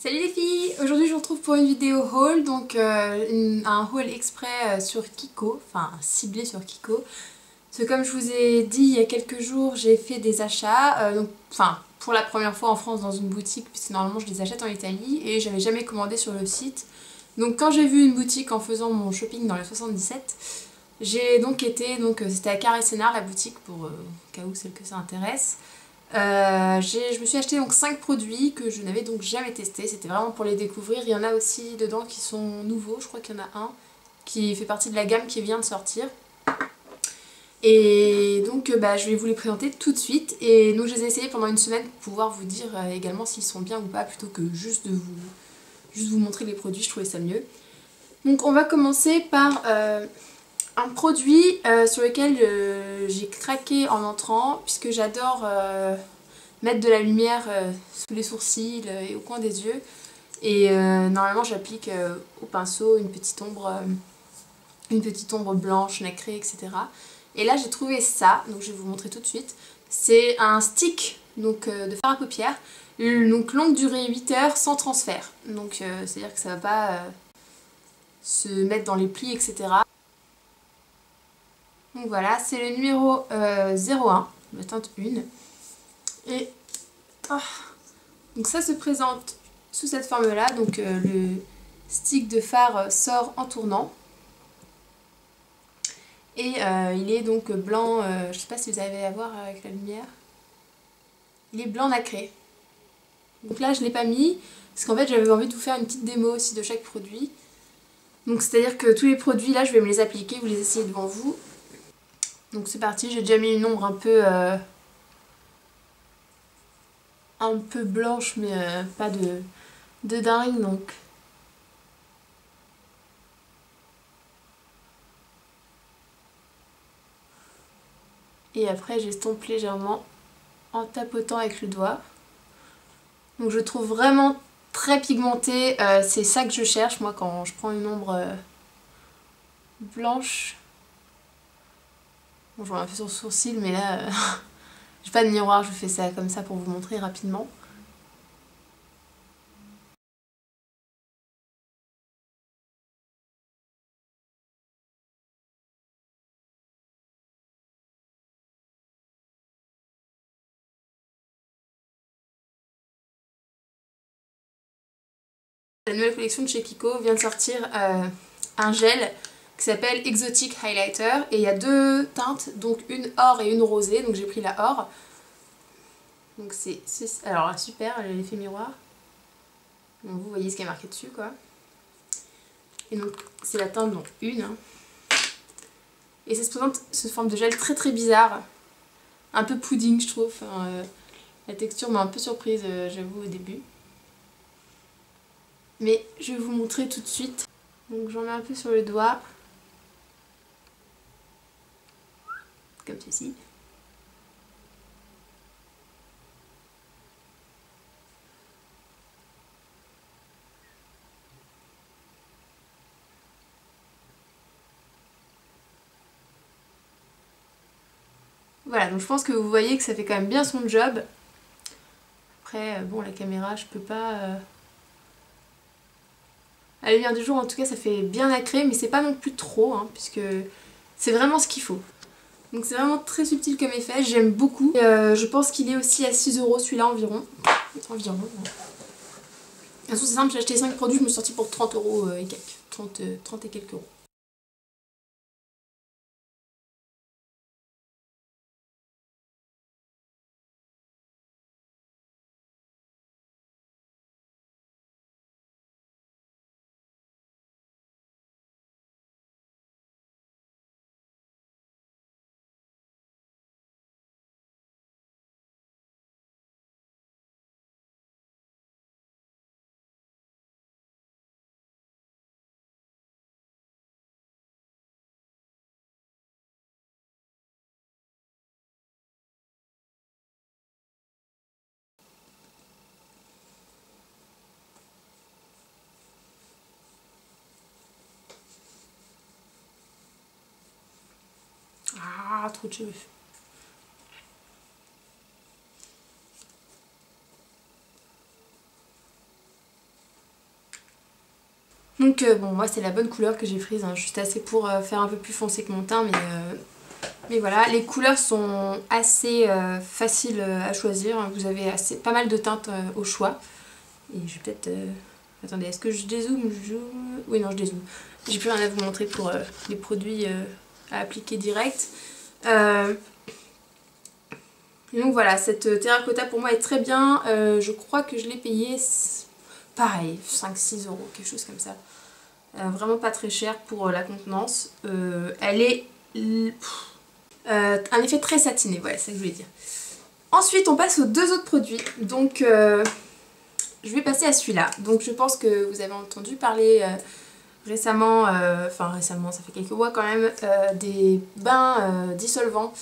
Salut les filles! Aujourd'hui je vous retrouve pour une vidéo haul, donc un haul exprès sur Kiko, enfin ciblé sur Kiko. Parce que comme je vous ai dit il y a quelques jours, j'ai fait des achats, pour la première fois en France dans une boutique, puisque normalement je les achète en Italie et j'avais jamais commandé sur le site. Donc quand j'ai vu une boutique en faisant mon shopping dans le 77, j'ai donc été, c'était à Carré Sénard la boutique, pour au cas où celle que ça intéresse. Je me suis acheté donc 5 produits que je n'avais donc jamais testés, c'était vraiment pour les découvrir. Il y en a aussi dedans qui sont nouveaux, je crois qu'il y en a un qui fait partie de la gamme qui vient de sortir. Et donc je vais vous les présenter tout de suite. Et donc je les ai essayés pendant une semaine pour pouvoir vous dire également s'ils sont bien ou pas, plutôt que juste vous montrer les produits, je trouvais ça mieux. Donc on va commencer par un produit sur lequel j'ai craqué en entrant, puisque j'adore mettre de la lumière sous les sourcils et au coin des yeux. Et normalement j'applique au pinceau une petite ombre blanche, nacrée, etc. Et là j'ai trouvé ça, donc je vais vous montrer tout de suite. C'est un stick donc, de fard à paupières, donc longue durée 8 heures sans transfert. Donc c'est-à-dire que ça va pas se mettre dans les plis, etc. Donc voilà, c'est le numéro 01, la teinte 1. Et donc ça se présente sous cette forme-là. Donc le stick de fard sort en tournant. Et il est donc blanc, je sais pas si vous avez à voir avec la lumière. Il est blanc nacré. Donc là je ne l'ai pas mis, parce qu'en fait j'avais envie de vous faire une petite démo aussi de chaque produit. Donc c'est-à-dire que tous les produits là je vais me les appliquer, vous les essayez devant vous. Donc c'est parti, j'ai déjà mis une ombre un peu blanche, mais pas de dingue, donc. Et après j'estompe légèrement en tapotant avec le doigt. Donc je trouve vraiment très pigmenté, c'est ça que je cherche moi quand je prends une ombre blanche. Bon, j'en ai un peu sur le sourcil, mais là j'ai pas de miroir, je fais ça comme ça pour vous montrer rapidement. La nouvelle collection de chez Kiko vient de sortir un gel qui s'appelle Exotic Highlighter, et il y a deux teintes, donc une or et une rosée, donc j'ai pris la or. Donc c'est alors super, l'effet miroir. Donc vous voyez ce qui est marqué dessus quoi. Et donc c'est la teinte donc une. Et ça se présente sous forme de gel très très bizarre, un peu pudding je trouve. Enfin, la texture m'a un peu surprise j'avoue au début. Mais je vais vous montrer tout de suite. Donc j'en mets un peu sur le doigt. Comme ceci. Voilà, donc je pense que vous voyez que ça fait quand même bien son job. Après, bon, la caméra, je peux pas... À la lumière du jour, en tout cas, ça fait bien nacré, mais c'est pas non plus trop, hein, puisque c'est vraiment ce qu'il faut. Donc c'est vraiment très subtil comme effet, j'aime beaucoup. Et, je pense qu'il est aussi à 6 € celui-là environ. Environ. De toute façon, c'est simple, j'ai acheté 5 produits, je me suis sortie pour 30 € et quelques. 30 et quelques euros. Ah, trop de cheveux. Donc bon, moi c'est la bonne couleur que j'ai prise, hein, juste assez pour faire un peu plus foncé que mon teint, mais voilà. Les couleurs sont assez faciles à choisir, hein. Vous avez pas mal de teintes au choix. Et je vais peut-être... Attendez, est-ce que je dézoome? Oui, non, je dézoome. J'ai plus rien à vous montrer pour les produits à appliquer direct. Et donc voilà, cette terracotta pour moi est très bien. Je crois que je l'ai payée, pareil, 5-6 euros, quelque chose comme ça. Vraiment pas très cher pour la contenance. Elle est... un effet très satiné, voilà, c'est ça que je voulais dire. Ensuite, on passe aux deux autres produits. Donc, je vais passer à celui-là. Donc, je pense que vous avez entendu parler récemment, enfin récemment, ça fait quelques mois quand même, des bains dissolvants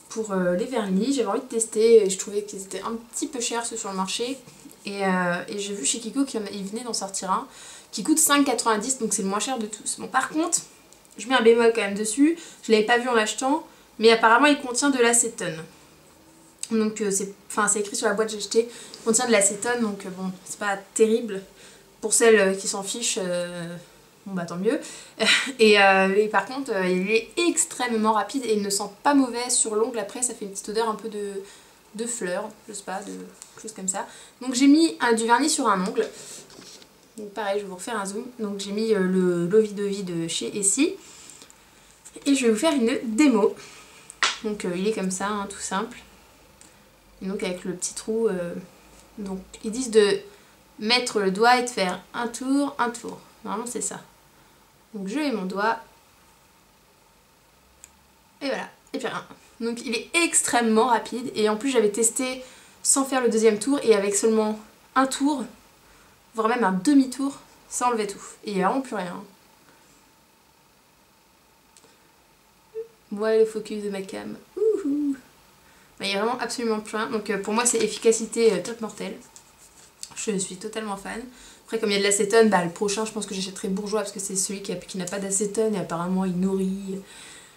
pour les vernis. J'avais envie de tester et je trouvais qu'ils étaient un petit peu chers ceux sur le marché. Et j'ai vu chez Kiko qu'il venait d'en sortir un qui coûte 5,90, donc c'est le moins cher de tous. Bon, par contre, je mets un bémol quand même dessus. Je l'avais pas vu en l'achetant, mais apparemment il contient de l'acétone. Donc c'est écrit sur la boîte que j'ai acheté, il contient de l'acétone, donc bon, c'est pas terrible. Pour celles qui s'en fichent, bon bah tant mieux. et par contre, il est extrêmement rapide et il ne sent pas mauvais sur l'ongle. Après, ça fait une petite odeur un peu de fleurs, je sais pas, de quelque chose comme ça. Donc j'ai mis du vernis sur un ongle. Donc pareil, je vais vous refaire un zoom. Donc j'ai mis le Lovey Dovey de chez Essie. Et je vais vous faire une démo. Donc il est comme ça, hein, tout simple. Et donc avec le petit trou. Donc ils disent de mettre le doigt et de faire un tour, un tour. Normalement c'est ça. Donc je mets mon doigt. Et voilà. Et puis rien. Donc il est extrêmement rapide. Et en plus j'avais testé sans faire le deuxième tour. Et avec seulement un tour, voire même un demi-tour, ça enlevait tout. Et il n'y a vraiment plus rien. Voilà le focus de ma cam. Ouhou. Il n'y a vraiment absolument plus rien. Donc pour moi c'est efficacité top mortelle. Je suis totalement fan. Après comme il y a de l'acétone, bah, le prochain je pense que j'achèterai Bourjois parce que c'est celui qui n'a pas d'acétone et apparemment il nourrit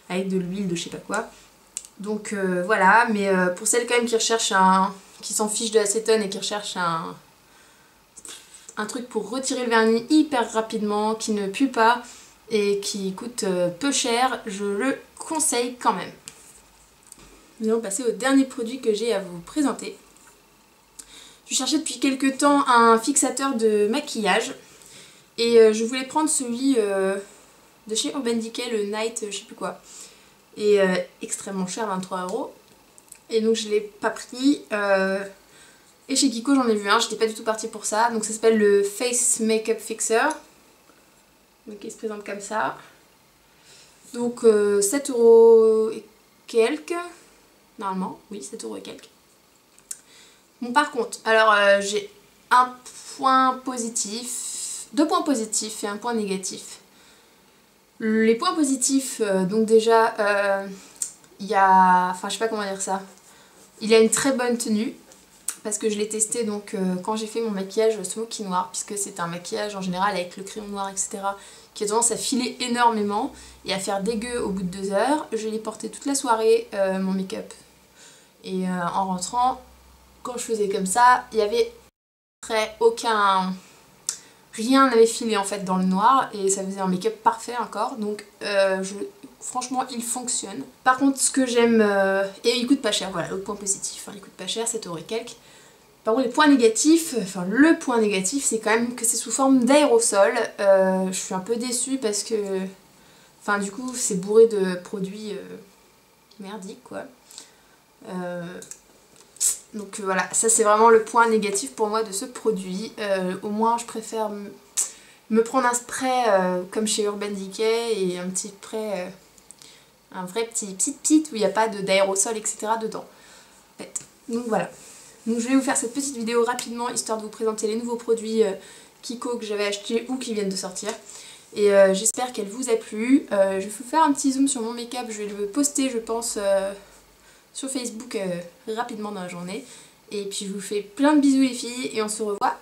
avec de l'huile de je sais pas quoi. Donc voilà, mais pour celles quand même qui recherchent qui s'en fichent de l'acétone et qui recherchent un truc pour retirer le vernis hyper rapidement, qui ne pue pas et qui coûte peu cher, je le conseille quand même. Nous allons passer au dernier produit que j'ai à vous présenter. Je cherchais depuis quelques temps un fixateur de maquillage et je voulais prendre celui de chez Urban Decay, le Night je sais plus quoi. Et extrêmement cher, 23 €. Et donc je l'ai pas pris. Et chez Kiko j'en ai vu un, j'étais pas du tout partie pour ça. Donc ça s'appelle le Face Makeup Fixer. Donc il se présente comme ça. Donc 7 € et quelques. Normalement, oui, 7 € et quelques. Bon par contre, alors j'ai un point positif, 2 points positifs et un point négatif. Les points positifs, donc déjà, il y a... Enfin je sais pas comment dire ça. Il a une très bonne tenue. Parce que je l'ai testé donc quand j'ai fait mon maquillage smoky noir, puisque c'est un maquillage en général avec le crayon noir etc. qui a tendance à filer énormément et à faire dégueu au bout de 2 heures. Je l'ai porté toute la soirée, mon make-up. Et en rentrant, quand je faisais comme ça, il y avait aucun... Rien n'avait filé en fait dans le noir et ça faisait un make-up parfait encore. Donc franchement il fonctionne. Par contre ce que j'aime... et il coûte pas cher, voilà l'autre point positif. Hein, il coûte pas cher, 7 € et quelques. Par contre les points négatifs, enfin le point négatif c'est quand même que c'est sous forme d'aérosol. Je suis un peu déçue parce que... Enfin du coup c'est bourré de produits merdiques quoi. Donc voilà, ça c'est vraiment le point négatif pour moi de ce produit. Au moins je préfère me prendre un spray comme chez Urban Decay et un petit spray, un vrai petit où il n'y a pas d'aérosol etc. dedans. En fait. Donc voilà. Donc je vais vous faire cette petite vidéo rapidement histoire de vous présenter les nouveaux produits Kiko que j'avais achetés ou qui viennent de sortir. Et j'espère qu'elle vous a plu. Je vais vous faire un petit zoom sur mon make-up, je vais le poster je pense sur Facebook rapidement dans la journée. Et puis je vous fais plein de bisous les filles et on se revoit